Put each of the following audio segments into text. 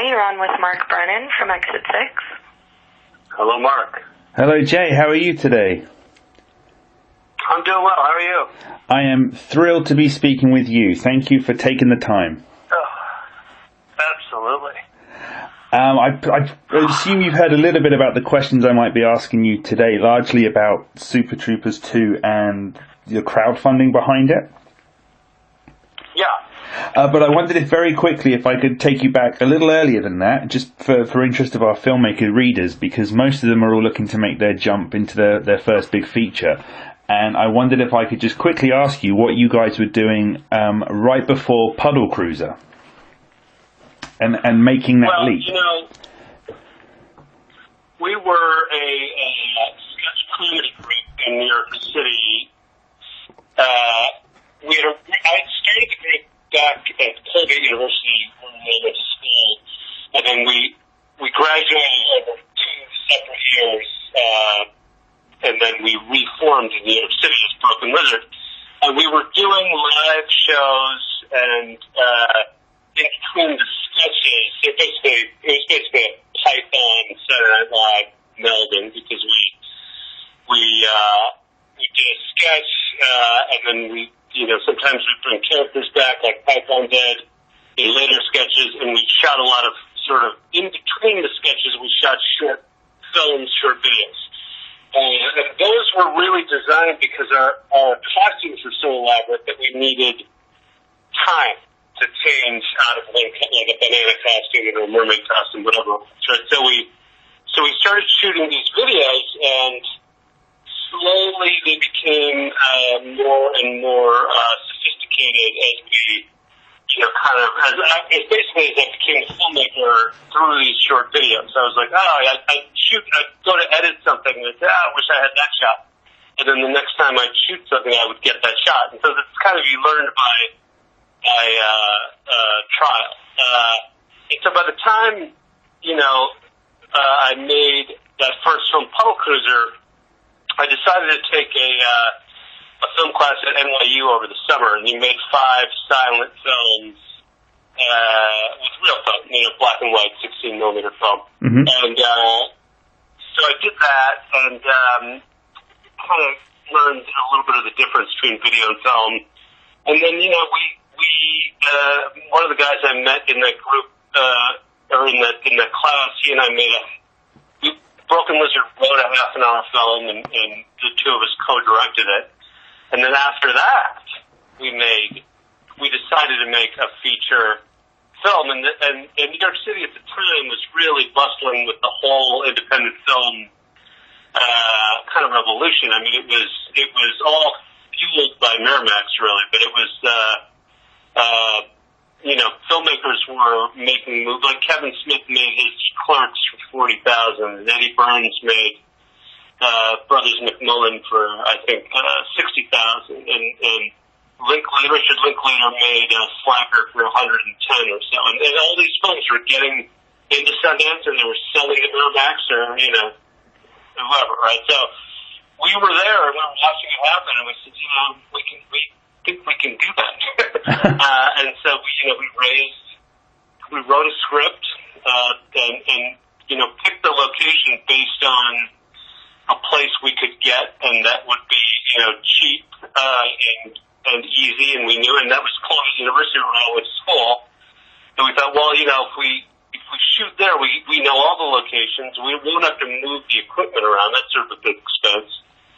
Jay. You're on with Mark Brennan from Exit 6. Hello, Mark. Hello, Jay. How are you today? I'm doing well. How are you? I am thrilled to be speaking with you. Thank you for taking the time. Oh, absolutely. I assume you've heard a little bit about the questions I might be asking you today, largely about Super Troopers 2 and the crowdfunding behind it. Yeah. But I wondered if very quickly if I could take you back a little earlier than that, just for interest of our filmmaker readers, because most of them are all looking to make their jump into their first big feature. And I wondered if I could just quickly ask you what you guys were doing right before Puddle Cruiser and making that leap. You know, we were a sketch comedy group in New York City. I started the group back at Colgate University when we went to school, and then we graduated over 2 separate years, and then we reformed in New York City as Broken Lizard. And we were doing live shows, and in between the sketches, it was basically a Python Saturday Night Live melding, because we did a sketch, and then sometimes we bring characters back like Python did in later sketches, and we shot a lot of sort of in between the sketches. We shot short films, short videos. And those were really designed because our costumes were so elaborate that we needed time to change out of like a banana costume or a mermaid costume, whatever. So we started shooting these videos, and slowly they became more and more sophisticated as we, as basically as I became a filmmaker through these short videos. I was like, I'd go to edit something and I'd say, I wish I had that shot. And then the next time I'd shoot something, I would get that shot. And so it's kind of, you learned by trial. And so by the time, I made that first film, Puddle Cruiser, I decided to take a film class at NYU over the summer, and we made 5 silent films with real film, black and white, 16mm film. Mm-hmm. And so I did that, and kind of learned a little bit of the difference between video and film. And then, we one of the guys I met in that group, or in that class, he and I Broken Lizard wrote a half-an-hour film, and the two of us co-directed it. And then after that, we decided to make a feature film. And New York City at the time was really bustling with the whole independent film kind of revolution. I mean, it was all fueled by Miramax, really, but it was filmmakers were making movies. Like Kevin Smith made his Clerks for $40,000, and Eddie Burns made Brothers McMullen for, I think, $60,000, and Richard Linklater made Slacker for $110 or so, and all these films were getting into Sundance, and they were selling to Miramax or whoever, right? So we were there, and we were watching it happen, and we said, we think we can do that. And so we wrote a script, and picked the location based on a place we could get, and that would be, cheap, and easy, and we knew, and that was Colgate University where I went to school. And we thought, well, if we shoot there, we know all the locations. We won't have to move the equipment around. That's sort of a big expense.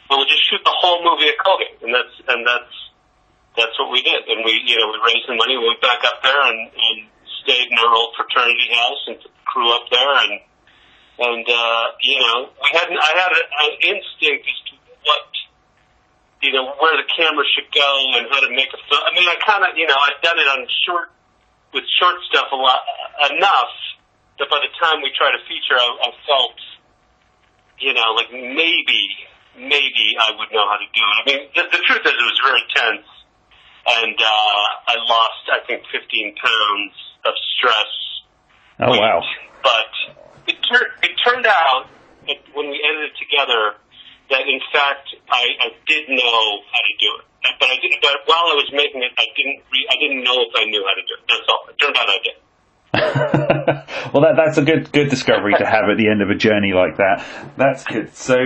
But we'll just shoot the whole movie at Colgate, and that's what we did. And we raised the money, we went back up there and stayed in our old fraternity house and took the crew up there, and I had an instinct as to what, where the camera should go and how to make a film. I mean, I kind of, I'd done it with short stuff enough that by the time we tried to feature, I felt, like maybe I would know how to do it. I mean, the truth is it was very tense, and I lost, I think, 15 pounds of stress. Oh, wow. But it turned out that when we edited it together that in fact I did know how to do it. But while I was making it, I didn't know if I knew how to do it. That's all. It turned out I did. Well, that's a good discovery to have at the end of a journey like that. That's good. So,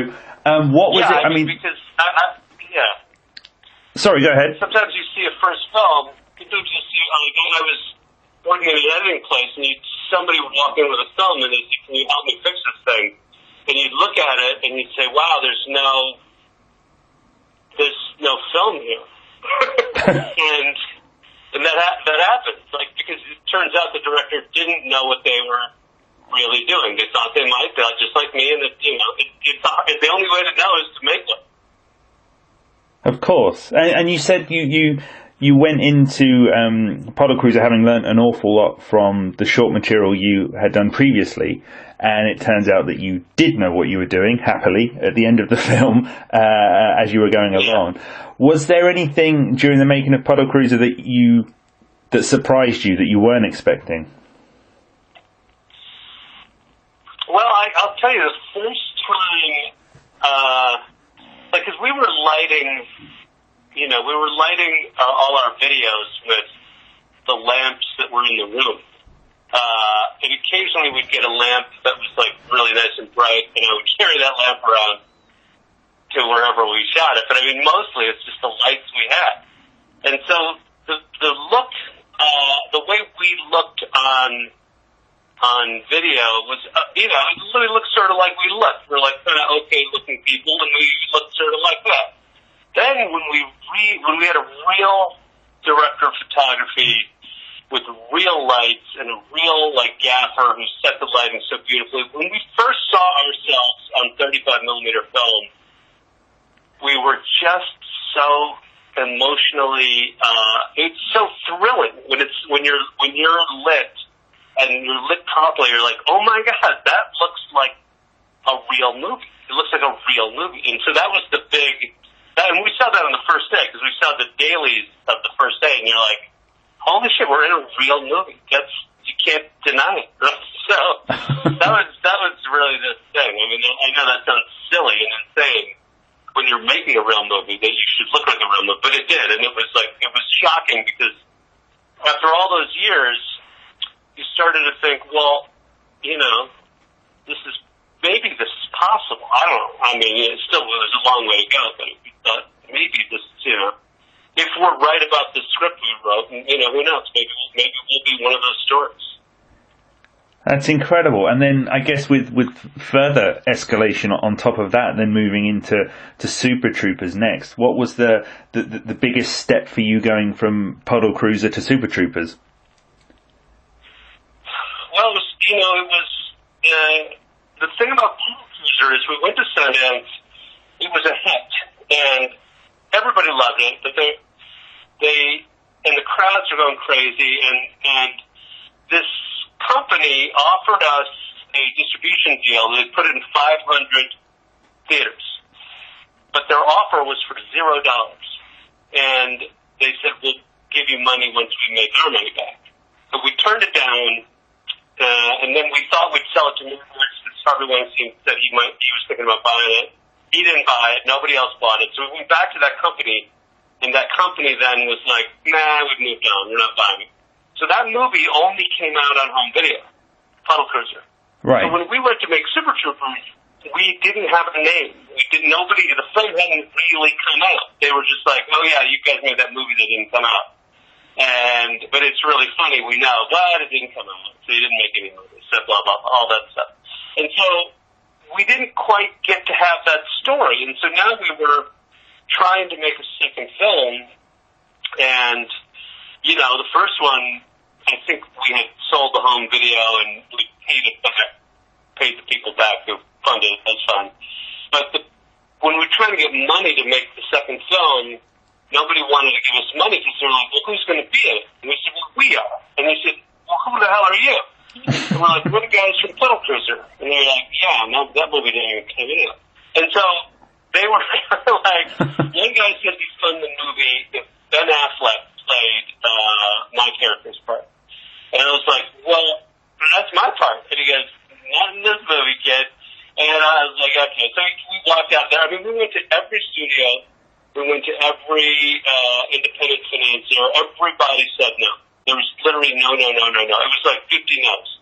what was it? I mean, because yeah. Sorry, go ahead. Sometimes you see a first film. Sometimes you see, I was working in an editing place, and somebody would walk in with a film, and they'd say, "Can you help me fix this thing?" And you'd look at it, and you'd say, "Wow, there's no film here." and that happens, like, because it turns out the director didn't know what they were really doing. They thought they might, just like me, and it's the only way to know is to make one. Of course, and you said you went into Puddle Cruiser having learnt an awful lot from the short material you had done previously, and it turns out that you did know what you were doing, happily, at the end of the film, as you were going along. Was there anything during the making of Puddle Cruiser that surprised you, that you weren't expecting? Well, I'll tell you, the first time, because we were lighting all our videos with the lamps that were in the room. And occasionally we'd get a lamp that was like really nice and bright, and I would carry that lamp around to wherever we shot it. But I mean, mostly it's just the lights we had. And so the look, the way we looked on video was, it really looked sort of like we looked. We're like kind of okay looking people, and we looked sort of like that. Then when we had a real director of photography with real lights and a real gaffer who set the lighting so beautifully, when we first saw ourselves on 35 millimeter film, we were just so emotionally, it's so thrilling when you're lit and you're lit properly. You're like, oh my God, that looks like a real movie. It looks like a real movie. And so that was the big. And we saw that on the first day, because we saw the dailies of the first day, and you're like, holy shit, we're in a real movie. You can't deny it. So that was really the thing. I mean, I know that sounds silly and insane when you're making a real movie, that you should look like a real movie, but it did, and it was shocking, because after all those years, you started to think, well, maybe this is possible. I don't know. I mean, it still was a long way to go, but we thought maybe this, if we're right about the script we wrote, and, who knows? Maybe we'll be one of those stories. That's incredible. And then I guess with further escalation on top of that, then moving into Super Troopers next, what was the biggest step for you going from Puddle Cruiser to Super Troopers? Well, it was the thing about Puddle Cruiser is we went to Sundance. It was a hit, and everybody loved it. But the crowds are going crazy, and this company offered us a distribution deal. They put it in 500 theaters, but their offer was for $0, and they said, we'll give you money once we make our money back. But we turned it down, and then we thought we'd sell it to Newmark. Harvey Weinstein said he was thinking about buying it. He didn't buy it. Nobody else bought it. So we went back to that company, and that company then was like, nah, we've moved on. We're not buying it. So that movie only came out on home video, Puddle Cruiser. Right. So when we went to make Super Troopers, we didn't have a name. The film hadn't really come out. They were just like, oh yeah, you guys made that movie that didn't come out. But it's really funny. We know, but it didn't come out. So you didn't make any movies. So blah, blah, blah, all that stuff. And so we didn't quite get to have that story. And so now we were trying to make a second film. And, the first one, I think we had sold the home video and we paid the people back who funded it. That's fine. But when we were trying to get money to make the second film, nobody wanted to give us money because they're like, well, who's going to be in it? And we said, well, we are. And they said, well, who the hell are you? And we're like, we're the guys from Puddle Cruiser. And they were like, yeah, no, that movie didn't even come in. And so they were like, one guy said he funded the movie. Ben Affleck played my character's part. And I was like, well, that's my part. And he goes, not in this movie, kid. And I was like, okay. So we walked out there. I mean, we went to every studio. We went to every independent financier. Everybody said no. There was literally no. It was like 50 no's.